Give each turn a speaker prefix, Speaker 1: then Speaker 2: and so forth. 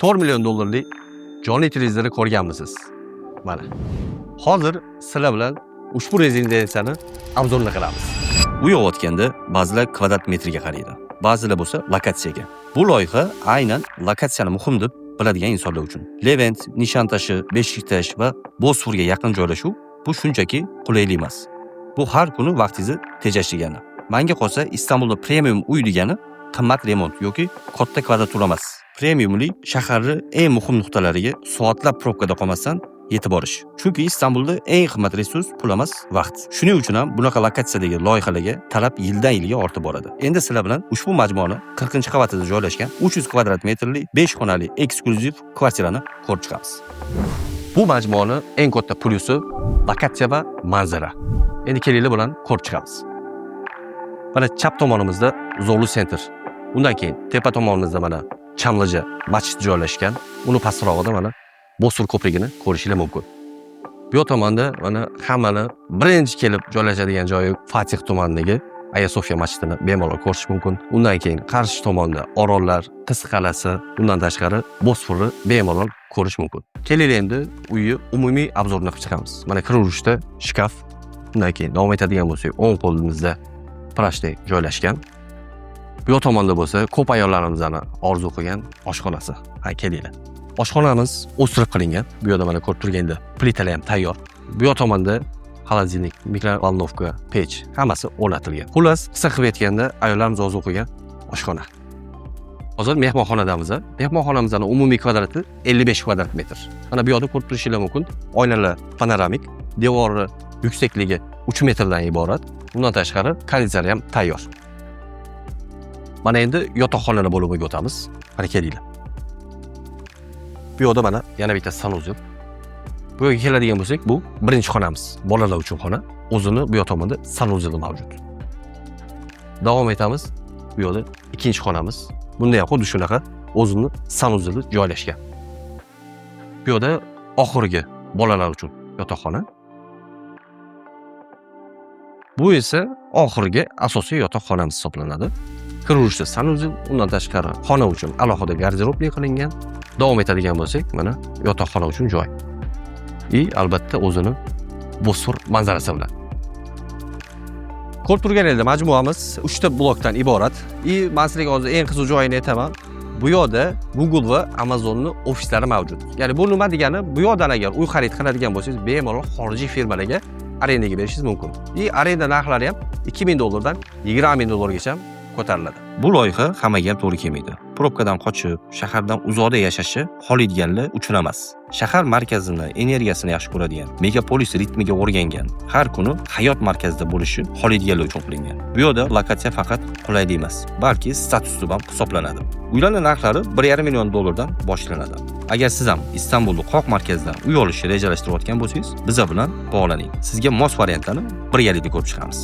Speaker 1: $4 million jonli televizorni ko'rganmisiz? Mana. Hozir sizlar bilan ushbu rezidensiyani obzorni qilamiz.
Speaker 2: U yog'otganda ba'zilar kvadrat metrga qaraydi, ba'zilar bo'lsa lokatsiyaga. Bu loyiha aynan lokatsiyani muhim deb biladigan insonlar uchun. Levent, Nishontashi, Beshiktash va Bosforga yaqin joylashuv bu shunchaki qulaylik emas. Bu har kuni vaqtingizni tejashligani. Menga qolsa Istanbulda premium uy degani qimmat remont yoki katta kvadratura emas. Premiumli shaharni eng muhim nuqtalariga soatlab probkada qolmasdan yetib borish. Chunki Istanbulda eng qimmat resurs pul emas, vaqt. Shuning uchun ham bunaqa lokatsiyadagi loyihalarga talab yildan-yilga ortib boradi. Endi sizlar bilan ushbu majmuani 40-qavatida joylashgan 300 kvadrat metrli 5 xonali eksklyuziv kvartirani ko'rib chiqamiz.
Speaker 1: Bu majmuani eng katta plyusi lokatsiya va manzara. Endi kelinglar bilan ko'rib chiqamiz. Mana chap tomonimizda Zolu Center. Undan keyin tepa tomonimizda mana Chamlaja masjid joylashgan. Uni pastrog'ida mana Bosfor ko'prigini ko'rishingiz mumkin. Bu tomonda mana hammani birinchi kelib joylashadigan joyi Fatih tumanidagi Aya Sofiya masjidini bemalol ko'rish mumkin. Undan keyin qarshi tomonda Orollar, Qiz qal'asi, undan tashqari Bosforni bemalol ko'rish mumkin. Kelinglar endi uyni umumiy obzorni qilib chiqamiz. Mana kiruvishda shkaf, undan keyin davom etadigan bo'lsak, o'ng qo'limizda prashday joylashgan. Bu tomonda bo'lsa, ko'p ayollarimizni orzu qilgan oshxonasi. Ha, kelinglar. Oshxonamiz o'stirib qilingan. Bu yerda mana ko'rib turganda plitalar ham tayyor. Bu tomonda xolodilnik, mikrovolnovka, pech hammasi o'rnatilgan. Xullas, qisqa qilib aytganda, ayollarimiz orzu qilgan oshxona. Hozir mehmonxonadamiz. Mehmonxonamizning umumiy kvadrati 55 kvadrat metr. Mana bu yerda ko'rib turishingiz mumkin. Oynalar panoramik, devori yuksakligi 3 metrdan iborat. Undan tashqari konditsioner ham tayyor. Mana endi yotoqxonalar bo'limiga o'tamiz. Mana kelinglar. Bu yerda mana yana bitta sanuzel. Bu yerga keladigan bo'lsak, bu birinchi xonamiz. Bolalar uchun xona. O'zini bu tomonda sanuzeli mavjud. Davom etamiz. Bu yerda ikkinchi xonamiz. Bunda ham xuddi shunaqa o'zini sanuzeli joylashgan. Bu yerda oxirgi bolalar uchun yotoqxona. Bu esa oxirgi asosiy yotoqxonamiz hisoblanadi. Kiruvishda sanuzel, undan tashqari xona uchun alohida garderobli qilingan. Davom etadigan bo'lsak, mana yotoqxona uchun joy. Albatta o'zini Bosfor manzarasi bilan. Ko'rib turganingizdek, majmuamiz 3 ta blokdan iborat. Men sizlarga hozir eng qiziq joyini aytaman. Bu yerda Google va Amazonning ofislari mavjud. Ya'ni bu nima degani? Bu yerdan agar uy xarid qiladigan bo'lsangiz, bemalol xorijiy firmalarga arendaga berishingiz mumkin. Arenda narxlari ham $2000 dan $20000 gacha ko'tariladi.
Speaker 2: Bu loyiha hammaga ham to'g'ri kelmaydi. Probkadan qochib, shahardan uzoqda yashashi xohlaydiganlar uchun emas. Shahar markazini, energiyasini yaxshi ko'radigan, megapolis ritmiga o'rgangan, har kuni hayot markazida bo'lishi xohlaydiganlar uchun qilingan. Bu yerda lokatsiya faqat qulaylik emas, balki status ham hisoblanadi. Uylarning narxlari $1,5 million dan boshlanadi. Agar siz ham Istanbulda qoq markazda uy olishni rejalashtirayotgan bo'lsangiz, biz bilan bog'laning. Sizga mos variantlarni birgalikda ko'rib chiqamiz.